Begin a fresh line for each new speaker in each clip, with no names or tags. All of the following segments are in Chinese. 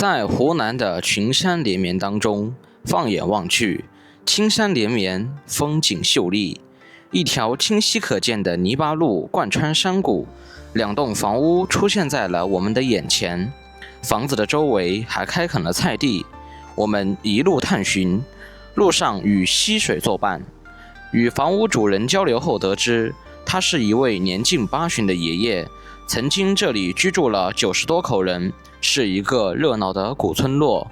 在湖南的群山连绵当中，放眼望去，青山连绵，风景秀丽。一条清晰可见的泥巴路贯穿山谷，两栋房屋出现在了我们的眼前。房子的周围还开垦了菜地。我们一路探寻，路上与溪水作伴。与房屋主人交流后得知，他是一位年近80的爷爷，曾经这里居住了90多口人，是一个热闹的古村落。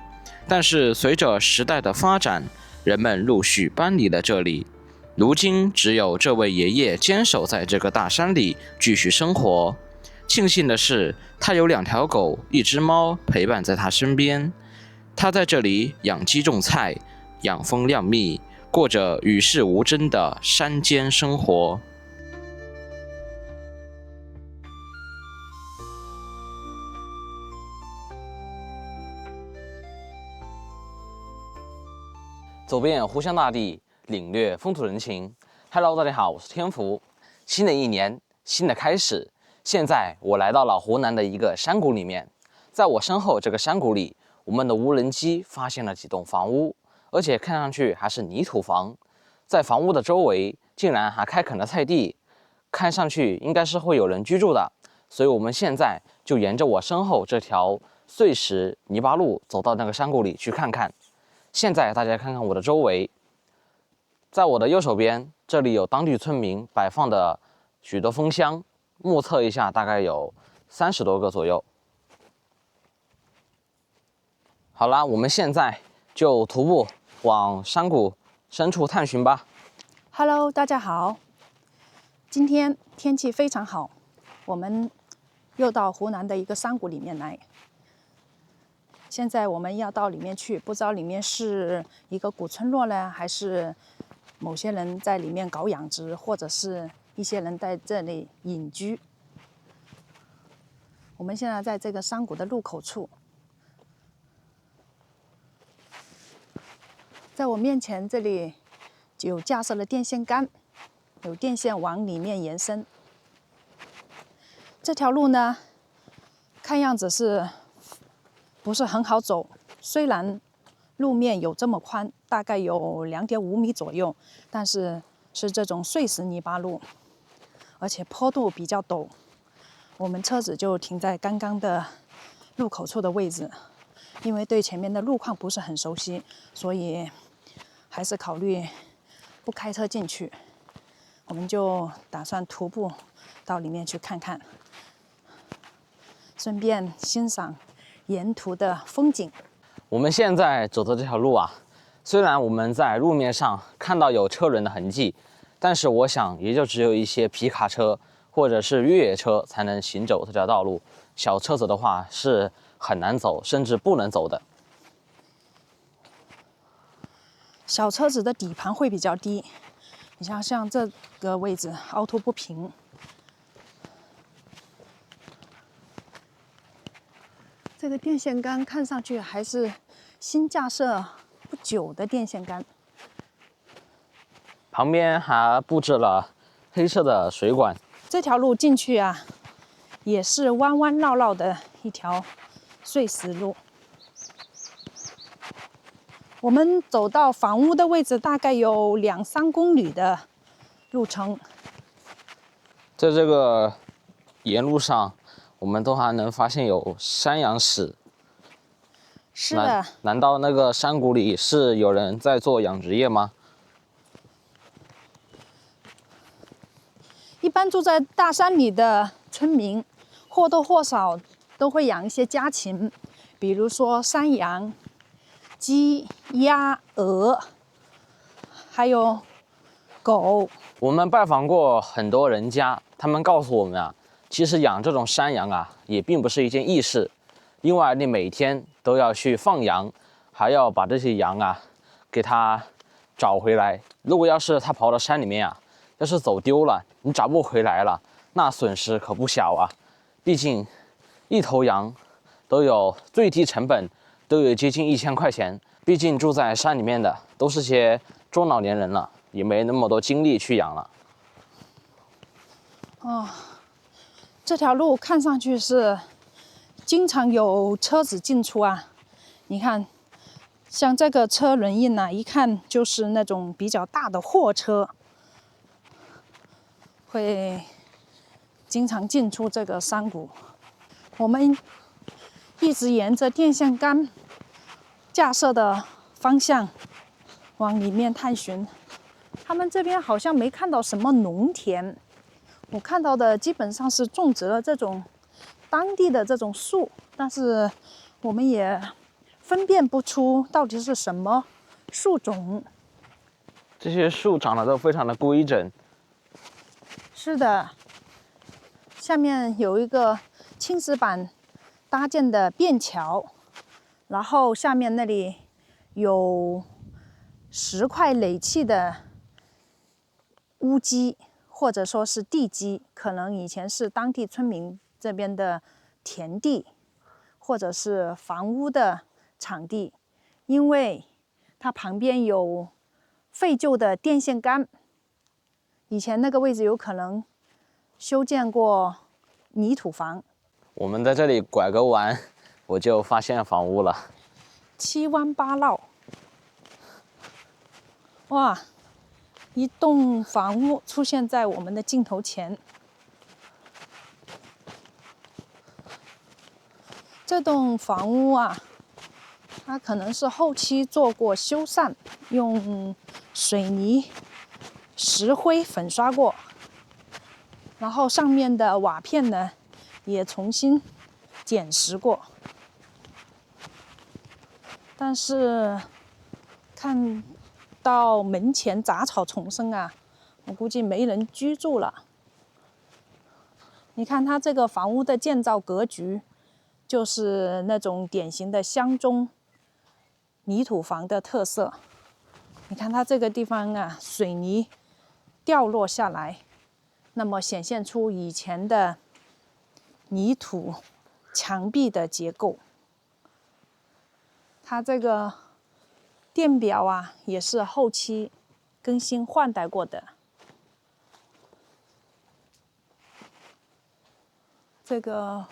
但是随着时代的发展，人们陆续搬离了这里，如今只有这位爷爷坚守在这个大山里继续生活。庆幸的是，他有2条狗、1只猫陪伴在他身边。他在这里养鸡种菜，养蜂酿蜜，过着与世无争的山间生活。走遍湖湘大地，领略风土人情。Hello， 大家好，我是天福。新的一年，新的开始。现在我来到了湖南的一个山谷里面，在我身后这个山谷里，我们的无人机发现了几栋房屋，而且看上去还是泥土房。在房屋的周围，竟然还开垦了菜地，看上去应该是会有人居住的。所以我们现在就沿着我身后这条碎石泥巴路走到那个山谷里去看看。现在大家看看我的周围，在我的右手边，这里有当地村民摆放的许多蜂箱，目测一下大概有30多个左右。好啦，我们现在就徒步往山谷深处探寻吧。
Hello， 大家好，今天天气非常好，我们又到湖南的一个山谷里面来。现在我们要到里面去，不知道里面是一个古村落呢，还是某些人在里面搞养殖，或者是一些人在这里隐居。我们现在在这个山谷的入口处，在我面前这里有架设了电线杆，有电线往里面延伸。这条路呢，看样子是不是很好走？虽然路面有这么宽，大概有2.5米左右，但是是这种碎石泥巴路，而且坡度比较陡。我们车子就停在刚刚的入口处的位置，因为对前面的路况不是很熟悉，所以还是考虑不开车进去。我们就打算徒步到里面去看看，顺便欣赏沿途的风景。
我们现在走的这条路啊，虽然我们在路面上看到有车轮的痕迹，但是我想也就只有一些皮卡车或者是越野车才能行走这条道路，小车子的话是很难走，甚至不能走的。
小车子的底盘会比较低，你像这个位置凹凸不平。这个电线杆看上去还是新架设不久的电线杆，
旁边还布置了黑色的水管。
这条路进去啊，也是弯弯绕绕的一条碎石路。我们走到房屋的位置，大概有2-3公里的路程。
在这个沿路上，我们都还能发现有山羊屎。
是的。
难道那个山谷里是有人在做养殖业吗？
一般住在大山里的村民，或多或少都会养一些家禽，比如说山羊、鸡、鸭、鹅，还有狗。
我们拜访过很多人家，他们告诉我们啊，其实养这种山羊啊，也并不是一件易事，因为你每天都要去放羊，还要把这些羊啊给它找回来。如果要是它跑到山里面啊，要是走丢了，你找不回来了，那损失可不小啊。毕竟一头羊都有最低成本都有接近1000块钱，毕竟住在山里面的都是些中老年人了，也没那么多精力去养了。
这条路看上去是经常有车子进出啊，你看，像这个车轮印呢，一看就是那种比较大的货车，会经常进出这个山谷。我们一直沿着电线杆架设的方向往里面探寻。他们这边好像没看到什么农田，我看到的基本上是种植了这种当地的这种树，但是我们也分辨不出到底是什么树种。
这些树长得都非常的规整。
是的，下面有一个青石板搭建的便桥，然后下面那里有石块垒砌的屋基，或者说是地基，可能以前是当地村民这边的田地，或者是房屋的场地，因为它旁边有废旧的电线杆，以前那个位置有可能修建过泥土房。
我们在这里拐个弯，我就发现房屋了。
七弯八绕，哇！一栋房屋出现在我们的镜头前。这栋房屋啊，它可能是后期做过修缮，用水泥、石灰粉刷过，然后上面的瓦片呢也重新捡拾过。但是看到门前杂草丛生啊，我估计没人居住了。你看它这个房屋的建造格局，就是那种典型的乡中泥土房的特色。你看它这个地方啊，水泥掉落下来，那么显现出以前的泥土墙壁的结构。它这个电表啊，也是后期更新换代过的。这个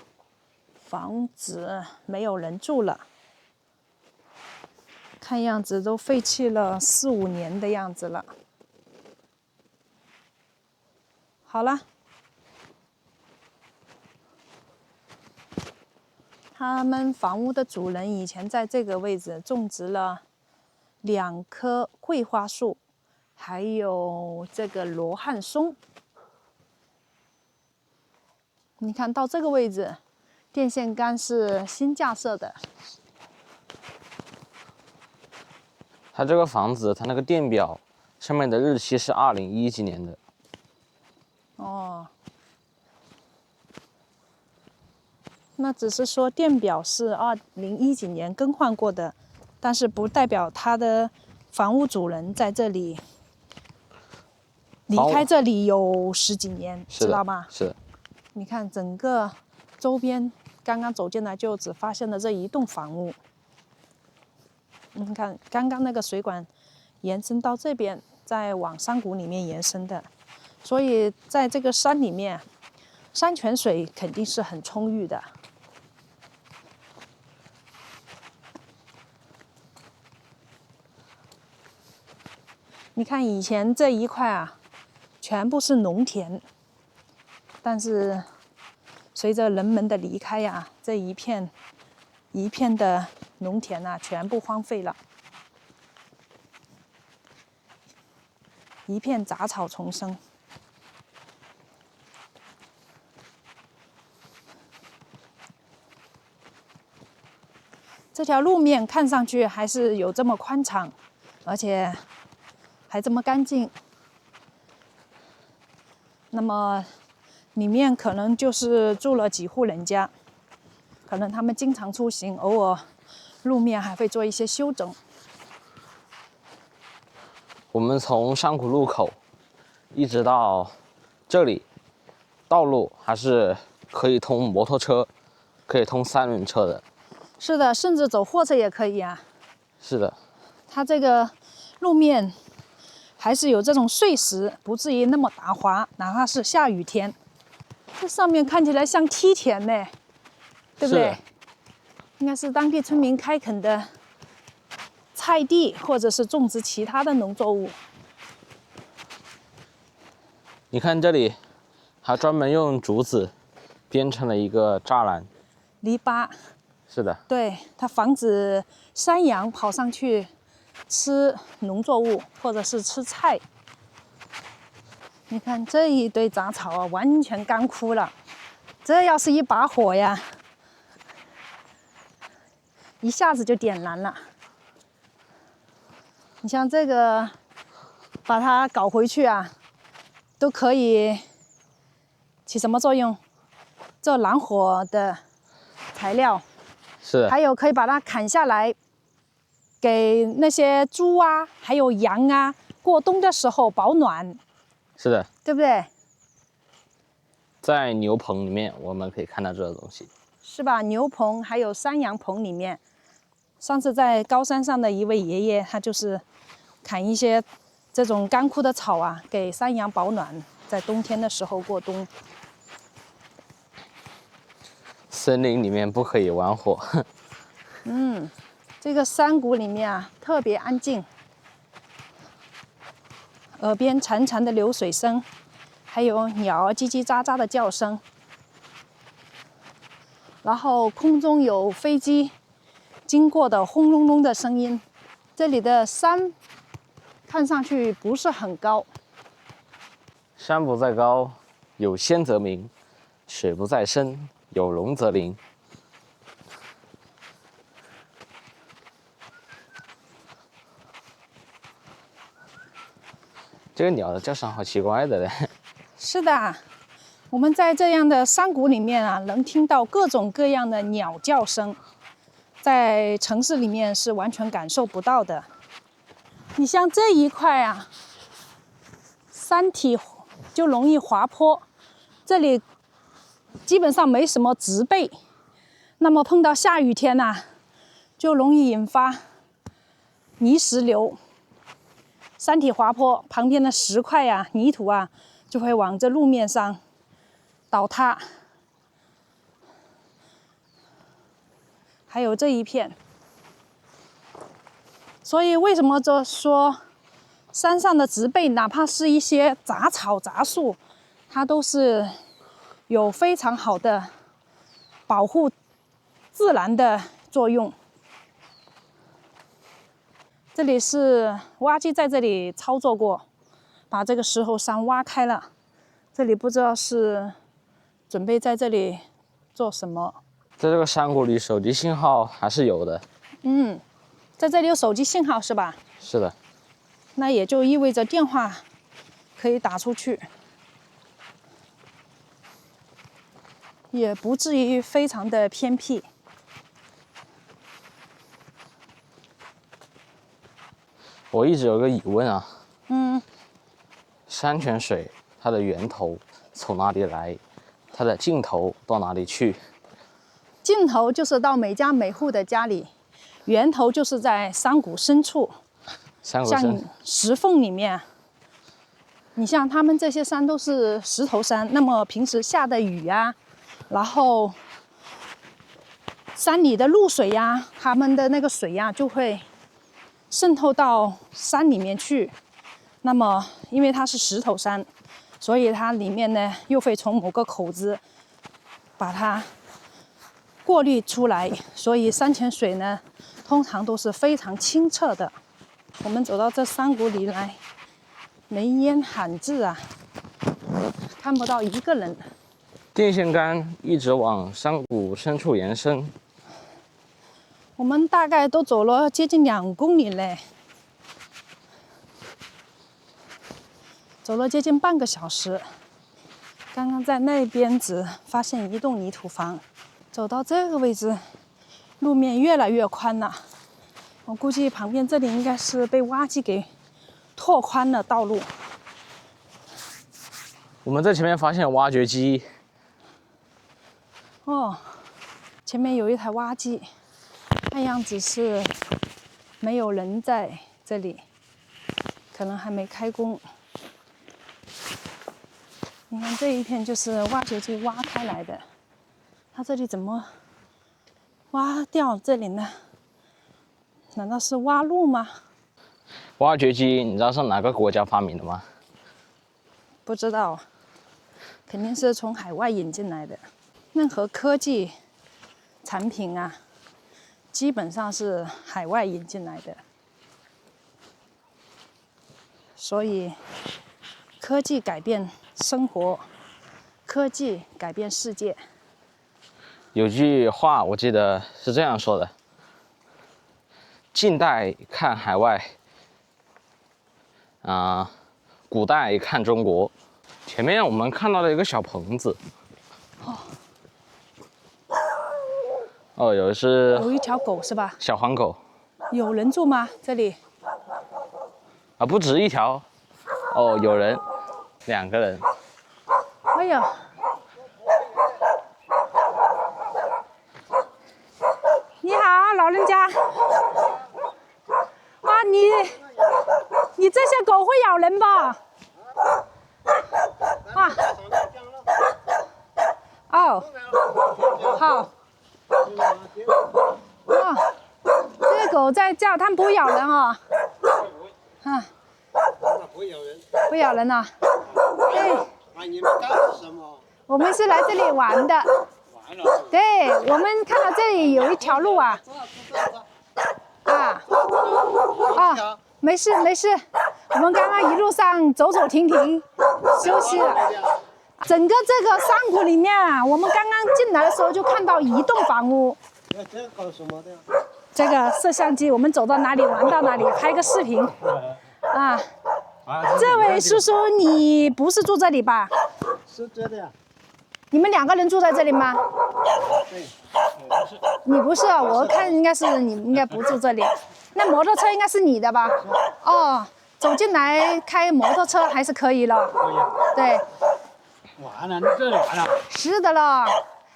房子没有人住了，看样子都废弃了4、5年的样子了。好了，他们房屋的主人以前在这个位置种植了2棵桂花树，还有这个罗汉松。你看到这个位置，电线杆是新架设的。
它这个房子，它那个电表上面的日期是2010几年的。
哦，那只是说电表是2010几年更换过的，但是不代表他的房屋主人在这里离开这里有10几年，知道吗？
是的。
你看整个周边，刚刚走进来就只发现了这一栋房屋。你看刚刚那个水管延伸到这边，再往山谷里面延伸的，所以在这个山里面，山泉水肯定是很充裕的。你看以前这一块啊，全部是农田，但是随着人们的离开呀，这一片一片的农田啊，全部荒废了，一片杂草丛生。这条路面看上去还是有这么宽敞，而且还这么干净。那么里面可能就是住了几户人家，可能他们经常出行，偶尔路面还会做一些修整。
我们从山谷路口一直到这里，道路还是可以通摩托车，可以通3轮车的。
是的，甚至走货车也可以啊。
是的。
它这个路面还是有这种碎石，不至于那么打滑，哪怕是下雨天。这上面看起来像梯田呢，对不对？应该是当地村民开垦的菜地，或者是种植其他的农作物。
你看这里，还专门用竹子编成了一个栅栏。
篱笆。
是的。
对，它防止山羊跑上去吃农作物，或者是吃菜。你看这一堆杂草啊，完全干枯了。这要是一把火呀，一下子就点燃了。你像这个，把它搞回去啊，都可以起什么作用？做燃火的材料。
是的。
还有可以把它砍下来，给那些猪啊，还有羊啊，过冬的时候保暖。
是的。
对不对？
在牛棚里面，我们可以看到这个东西。
是吧？牛棚还有山羊棚里面，上次在高山上的一位爷爷，他就是砍一些这种干枯的草啊，给山羊保暖，在冬天的时候过冬。
森林里面不可以玩火。
这个山谷里面啊，特别安静，耳边潺潺的流水声，还有鸟儿叽叽喳喳的叫声，然后空中有飞机经过的轰隆隆的声音。这里的山看上去不是很高。
山不在高，有仙则名；水不在深，有龙则灵。这个鸟的叫声好奇怪的嘞。
是的，我们在这样的山谷里面啊，能听到各种各样的鸟叫声，在城市里面是完全感受不到的。你像这一块啊，山体就容易滑坡，这里基本上没什么植被，那么碰到下雨天啊，就容易引发泥石流。山体滑坡，旁边的石块啊、泥土啊，就会往这路面上倒塌。还有这一片，所以为什么就说山上的植被，哪怕是一些杂草杂树，它都是有非常好的保护自然的作用。这里是挖机在这里操作过，把这个石猴山挖开了。这里不知道是准备在这里做什么。
在这个山谷里，手机信号还是有的。
在这里有手机信号是吧？
是的。
那也就意味着电话可以打出去，也不至于非常的偏僻。
我一直有个疑问啊。山泉水它的源头从哪里来？它的尽头到哪里去？
尽头就是到每家每户的家里，源头就是在山谷深处，
山谷深，
像石缝里面。你像他们这些山都是石头山，那么平时下的雨啊，然后山里的露水呀，他们的那个水呀就会渗透到山里面去。那么因为它是石头山，所以它里面呢又会从某个口子把它过滤出来，所以山泉水呢通常都是非常清澈的。我们走到这山谷里来，煤烟罕至啊，看不到一个人。
电线杆一直往山谷深处延伸。
我们大概都走了接近2公里嘞，走了接近半个小时。刚刚在那边只发现一栋泥土房，走到这个位置，路面越来越宽了。我估计旁边这里应该是被挖机给拓宽了道路。
我们在前面发现挖掘机。
前面有一台挖机，看样子是没有人在这里，可能还没开工。你看这一片就是挖掘机挖开来的，它这里怎么挖掉这里呢？难道是挖路吗？
挖掘机你知道是哪个国家发明的吗？
不知道，肯定是从海外引进来的。任何科技产品啊，基本上是海外引进来的。所以，科技改变生活，科技改变世界。
有句话我记得是这样说的：近代看海外，古代看中国。前面我们看到了一个小棚子。哦，有
一条狗是吧？
小黄狗。
有人住吗？这里？
啊，不止一条。哦，有人，2个人。
哎呀！你好，老人家。啊，你这些狗会咬人吧？啊。哦。好。哦，这个狗在叫，它们不会咬人哦。啊。
不咬人。
不咬人呐。对。
啊，你们干的什么？
我们是来这里玩的。
玩了。
对，我们看到这里有一条路啊。啊。啊，没事没事，我们刚刚一路上走走停停，休息了。整个这个山谷里面啊，我们刚刚进来的时候就看到一栋房屋。
这搞什么的？
这个摄像机，我们走到哪里玩到哪里，拍个视频。啊。这位叔叔，你不是住这里吧？
是这的呀。
你们2个人住在这里吗？
对。
你不是，我看应该是你，应该不住这里。那摩托车应该是你的吧？哦，走进来开摩托车还是可以了。
可以。
对。
完了，你这完了。
是的了。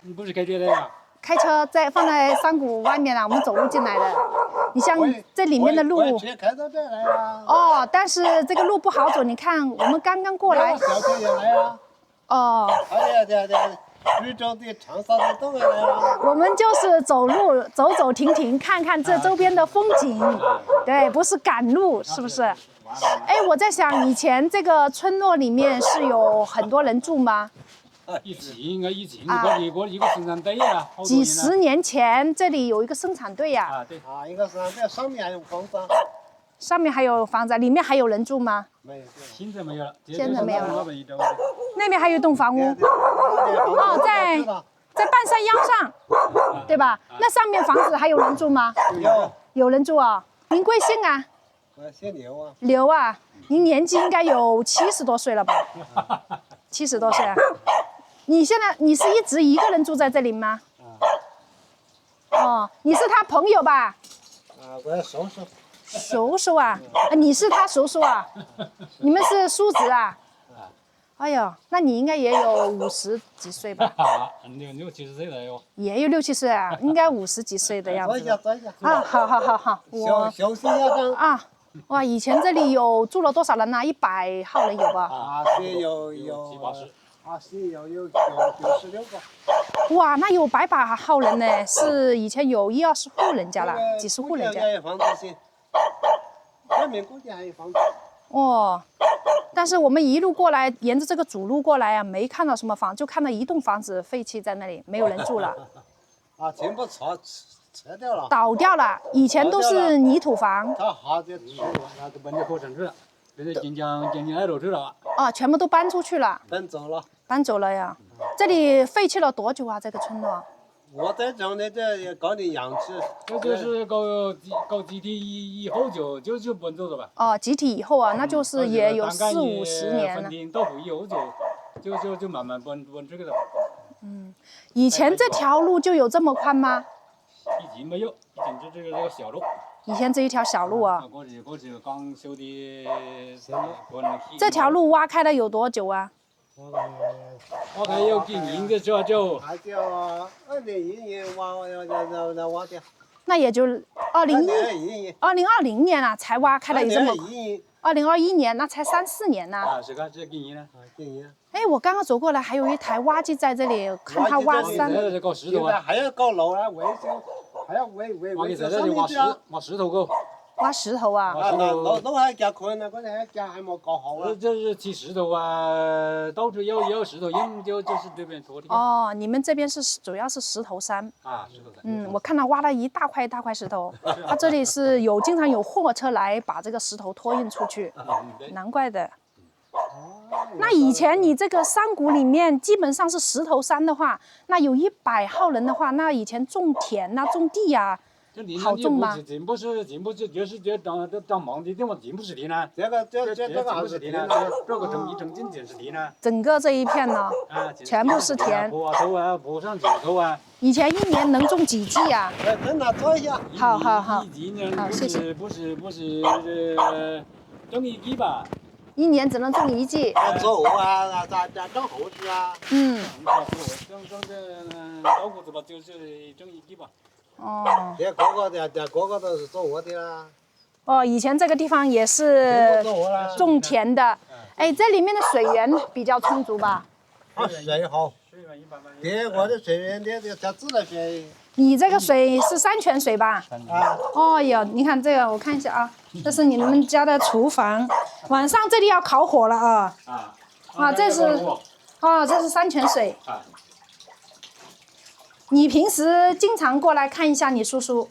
你不是开车的呀？
开车放在山谷外面了，我们走路进来的。你像这里面的路。
我车开到这来了。
哦，但是这个路不好走，你看我们刚刚过来。
小车也来啊。
哦。
对，贵州的、长沙的都来了。
我们就是走路走走停停，看看这周边的风景。对，不是赶路，是不是？哎，我在想，以前这个村落里面是有很多人住吗？
以前一个生产队呀。
几十年前这里有一个生产队呀。
啊，对。啊，一个生产队上面还有房子。
上面还有房子，里面还有人住吗？
没有，现在没有了。
现在没有了。那边还有一栋房屋。哦，在半山腰上，对吧？那上面房子还有人住吗？有人住啊。您贵姓啊？
我姓刘啊。
刘啊，您年纪应该有70多岁了吧？70多岁啊。你是一直一个人住在这里吗？哦，你是他朋友吧？
啊，我叔叔。
叔叔啊，你是他叔叔啊？你们是叔侄啊？哎呦，那你应该也有50几岁吧
？60、70岁了哟。
也有60、70岁啊，应该50几岁的样子。
坐一下。
啊，好，我
休息一下
啊。哇，以前这里住了多少人呢？100号人有吧？
啊，是有7、8十。啊，是有96个。
哇，那有100号人呢，是以前有10-20户人家了，几十户人家。
外面估计还有房子。
哦，但是我们一路过来，沿着这个主路过来啊，没看到什么房，就看到一栋房子废弃在那里，没有人住了。
啊，全部拆掉了。
倒掉了，以前都是泥土房。
它好就吃完了，都搬到火城去了，搬到晋江二路去了。
哦，全部都搬出去了。搬走了呀。这里废弃了多久啊？这个村落？
我在种的这搞点养殖。这就是搞集体以后就搬走了吧？
哦，集体以后啊，那就是也有40-50年了。
分田到户以后就慢慢搬这个了。
以前这条路就有这么宽吗？
以前没有，以前就这个小路。
以前这一条小路啊。
过去刚修的。
这条路挖开了有多久啊？
挖开有几年的就。还就2012年挖掉。
那也就2020年啊，才挖开了有这么。2021年那才3-4年呢。
啊，是这几年了。几年。
哎，我刚刚走过来，还有一台挖机在这里，看它挖山。
现在还要搞楼啊，维修。还要围
你在
这上
这里
面去啊。
挖石头沟，
挖石头啊？
那还夹可能，关键还夹还没搞好啊。
这是砌石头啊，到处有石头硬，就是这边多的。
哦，你们这边是主要是石头山。
啊，石头山。
嗯，我看到挖了一大块一大块石头，它这里是经常有货车来把这个石头托运出去，难怪的。那以前你这个山谷里面基本上是石头山的话，那有100号人的话，那以前种田呐、种地呀、好种吗？
进不是，就是这长忙的地方进不是地呢。
这个
不是地呢，这个整进是地呢。
整个这一片呢，全部是田。
坡啊头啊，坡上结头啊。
以前1年能种几季呀？
等他做一下。
好，
一年
好，谢谢。
不是种1季吧
？1年只能种1季。
做鹅啊，咋种猴子啊？
嗯。
种这稻谷子吧，就是种1季吧。
哦。
这个个都是做鹅的啦。
哦，以前这个地方也是种田的。哎，这里面的水源比较充足吧？
水好。对，我的水源的叫自来水。
你这个水是山泉水吧？
啊。
哦哟，你看这个，我看一下啊，这是你们家的厨房，晚上这里要烤火了啊。这是，这是山泉水。你平时经常过来看一下你叔叔？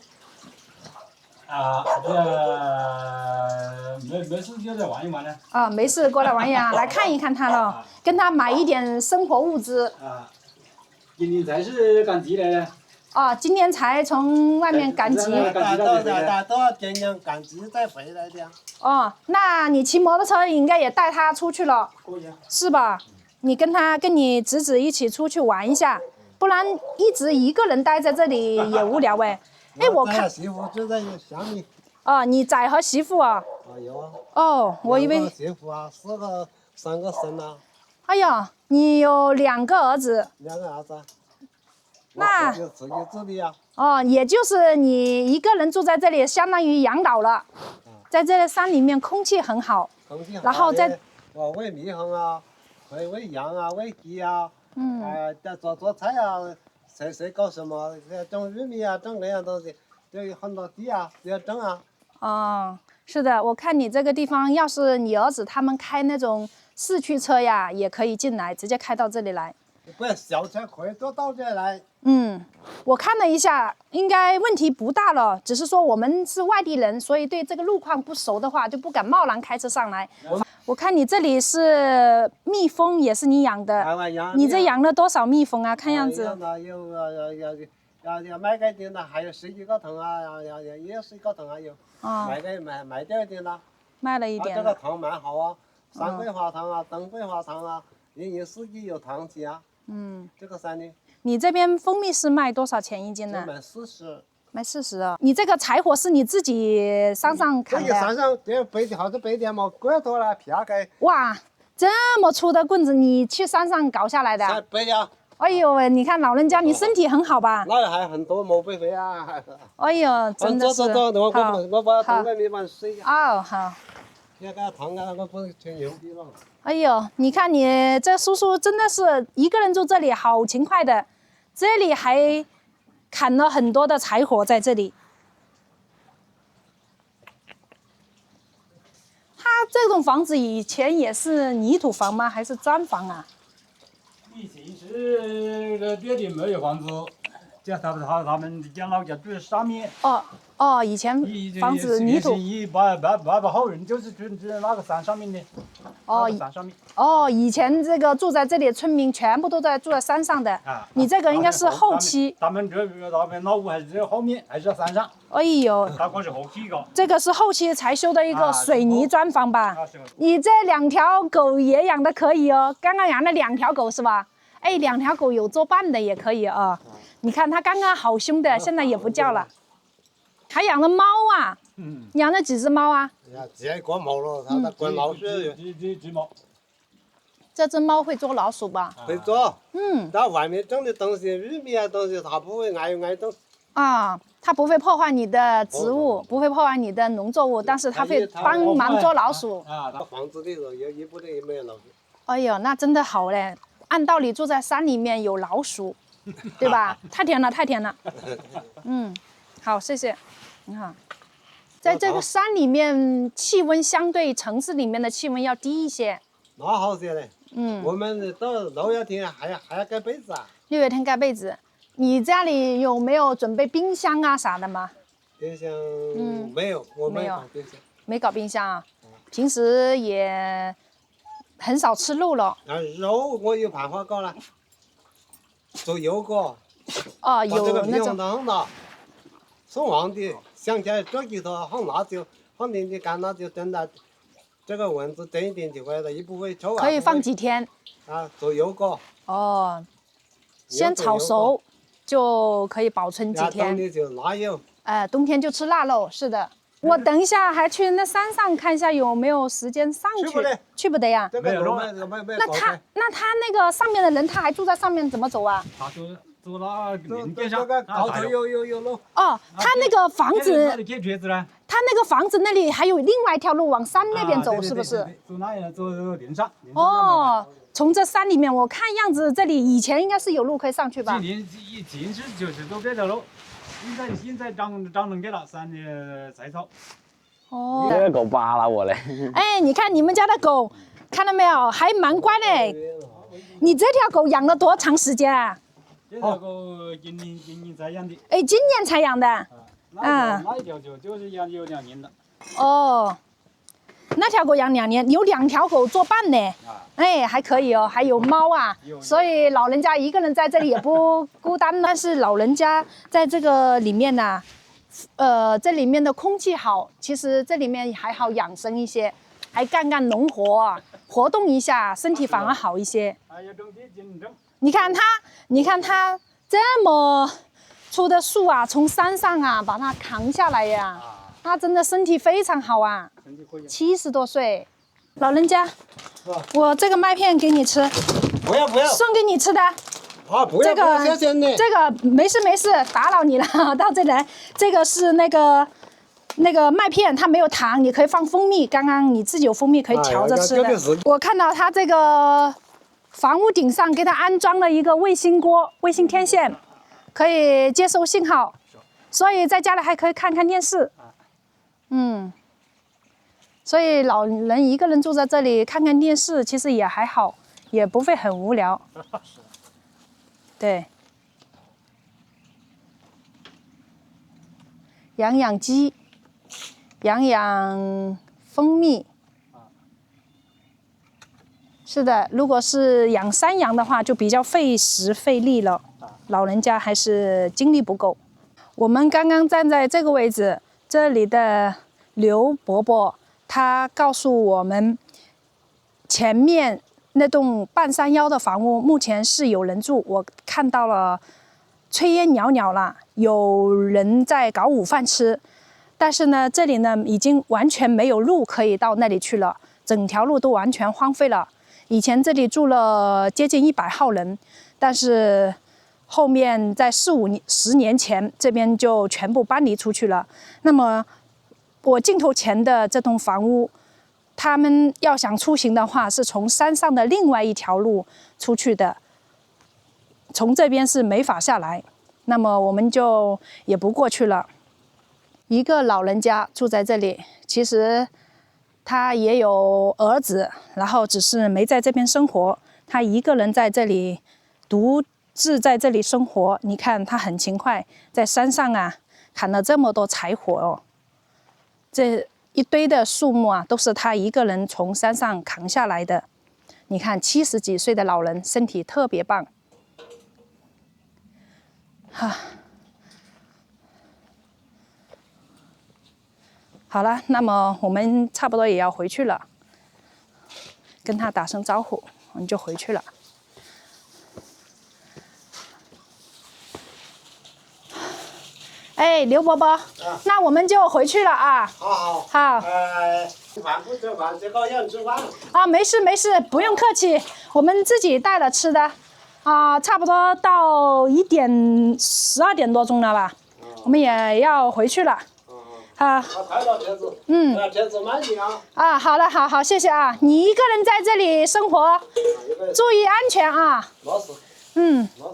没事就来玩一玩呢。
没事过来玩一玩，来看一看他了，跟他买一点生活物资。
今年才是赶集来的。
今年才从外面赶集。
到今年赶集再回来的。
那你骑摩托车应该也带他出去了，
可以啊。
是吧？你跟你侄子一起出去玩一下，不然一直一个人待在这里也无聊哎。我看
媳妇就在下面。
你崽和媳妇啊？
有啊。
我以为。
2个媳妇啊，3个孙啊。
哎呀，你有2个儿子。
2个儿子。
那
就自己自理啊。
也就是你一个人住在这里，相当于养老了。在这个山里面，空气很好。然后
我喂猕猴啊，喂羊啊，喂鸡啊。做菜啊，谁搞什么？种玉米啊，种那样东西，就有很多地啊，要种啊。
是的，我看你这个地方，要是你儿子他们开那种四驱车呀，也可以进来，直接开到这里来。
不是小车可以坐到这来。
我看了一下，应该问题不大了，只是说我们是外地人，所以对这个路况不熟的话，就不敢贸然开车上来。我看你这里是蜜蜂，也是你养的，你这养了多少蜜蜂啊？看样子。
要卖给点的，还有10几个桶啊，要10个桶啊有。卖掉一点了。
卖了一点。
这个糖蛮好啊，山桂花糖啊，东桂花糖啊，1年4季有糖吃啊。这个山里。
你这边蜂蜜是卖多少钱1斤呢？
卖40。
卖40啊！你这个柴火是你自己山上砍的？
山上这白点嘛，怪多了，撇开。
哇，这么粗的棍子，你去山上搞下来的？
背呀。
哎呦喂，你看老人家，你身体很好吧？
那还很多没背回啊。
哎呦，真的是。
我把糖在里面睡
下。好。
这个糖啊，我不吹牛逼了。
哎呦，你看你这叔叔真的是一个人住这里，好勤快的，这里还砍了很多的柴火在这里。他这栋房子以前也是泥土房吗？还是砖房啊？
以前是这里没有房子，这他们家老家住在上面。
以前房子泥土。
800号人就是住那个山上面的。山上面。
以前这个住在这里的村民全部都住在山上的。你这个应该是后期。
他们老屋还是在后面，还是在山上。
哎呦。
他可是后期的。
这个是后期才修的一个水泥砖房吧？你这2条狗也养的可以哦，刚刚养了2条狗是吧？哎，2条狗有作伴的也可以啊。你看它刚刚好凶的，现在也不叫了。还养了猫啊？养了几只猫啊？
这关猫了，它关老鼠。
只猫。
这只猫会捉老鼠吧？
会捉。在外面种的东西，玉米啊东西，它不会挨动。
它不会破坏你的植物，不会破坏你的农作物，但是它会帮忙捉老鼠。
房子里头也不能也没有老鼠。
哎呦，那真的好嘞！按道理住在山里面有老鼠，对吧？太甜了，太甜了。好，谢谢。你好，在这个山里面，气温相对城市里面的气温要低一些。
那好些嘞。我们到6月天还要盖被子啊。
6月天盖被子。你家里有没有准备冰箱啊啥的吗？
冰箱没有，我没有冰箱。
没搞冰箱啊？平时也很少吃肉了。
肉我有办法搞了，做油锅。
哦，有
这个
那种。
很大，送旺的，想起来这几头放辣椒，放点干辣椒，等到这个蚊子蒸一点就回来，也不会臭啊。
可以放几天？
啊，做油锅。
哦，先炒熟就可以保存几天。
冬天就腊肉。
冬天就吃腊肉，是的。我等一下还去那山上看一下有没有时间上去。去不得呀。
没有。
那他那个上面的人，他还住在上面，怎么走啊？
他走那林边上。
这个高头有路。
哦，他那个房子。
那里建橛子呢？
他那个房子那里还有另外一条路往山那边走，是不是？
走那样，走林上。
哦，从这山里面，我看样子这里以前应该是有路可以上去吧？
今年一进去就是走这条路。现在长成给了山的菜草。
哦，
这个狗扒拉我嘞。
哎，你看你们家的狗，看到没有，还蛮乖嘞。你这条狗养了多长时间啊？
这条狗今年才养的。
哎，今年才养的。
那一条就是养有2年了。
哦，那条狗养2年，有2条狗作伴呢。哎，还可以哦，还有猫啊，所以老人家一个人在这里也不孤单。但是老人家在这个里面呢，这里面的空气好，其实这里面还好养生一些，还干农活，活动一下，身体反而好一些。你看它这么粗的树啊，从山上啊把它扛下来呀，它真的身体非常好啊，70多岁。老人家，我这个麦片给你吃。
不要，
送给你吃的。
不要，谢谢你。
这个没事，打扰你了，到这里来。这个是那个麦片，它没有糖，你可以放蜂蜜。刚刚你自己有蜂蜜可以调着吃的。我看到它这个房屋顶上给它安装了一个卫星锅、卫星天线，可以接收信号，所以在家里还可以看看电视。所以老人一个人住在这里看看电视，其实也还好，也不会很无聊。对，养鸡，养蜂蜜。是的，如果是养山羊的话，就比较费时费力了，老人家还是精力不够。我们刚刚站在这个位置，这里的刘伯伯。他告诉我们，前面那栋半山腰的房屋目前是有人住，我看到了炊烟袅袅了，有人在搞午饭吃。但是呢，这里呢已经完全没有路可以到那里去了，整条路都完全荒废了。以前这里住了接近100号人，但是后面在10年前，这边就全部搬离出去了。那么我镜头前的这栋房屋，他们要想出行的话，是从山上的另外一条路出去的，从这边是没法下来，那么我们就也不过去了。一个老人家住在这里，其实他也有儿子，然后只是没在这边生活，他一个人在这里独自在这里生活。你看他很勤快，在山上啊砍了这么多柴火哦。这一堆的树木啊，都是他一个人从山上扛下来的。你看，70几岁的老人，身体特别棒。好了，那么我们差不多也要回去了，跟他打声招呼，我们就回去了。哎，刘伯伯，那我们就回去了啊。
好。饭不吃饭，这个要吃饭。
啊，没事，不用客气，我们自己带了吃的。差不多到12点多钟了吧，我们也要回去了。
拍到片子。片子慢点啊。
好了，好，谢谢啊。你一个人在这里生活，注意安全啊。
没事。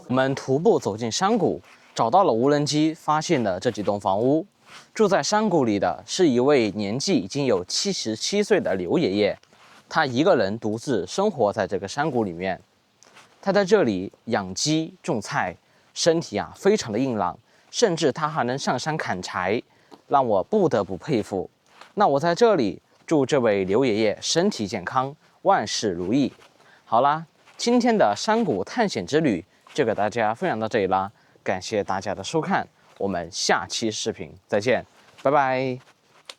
我们徒步走进山谷。找到了无人机，发现了这几栋房屋。住在山谷里的是一位年纪已经有77岁的刘爷爷，他一个人独自生活在这个山谷里面。他在这里养鸡种菜，身体非常的硬朗，甚至他还能上山砍柴，让我不得不佩服。那我在这里祝这位刘爷爷身体健康，万事如意。好啦，今天的山谷探险之旅就给大家分享到这里啦，感谢大家的收看，我们下期视频再见，拜拜。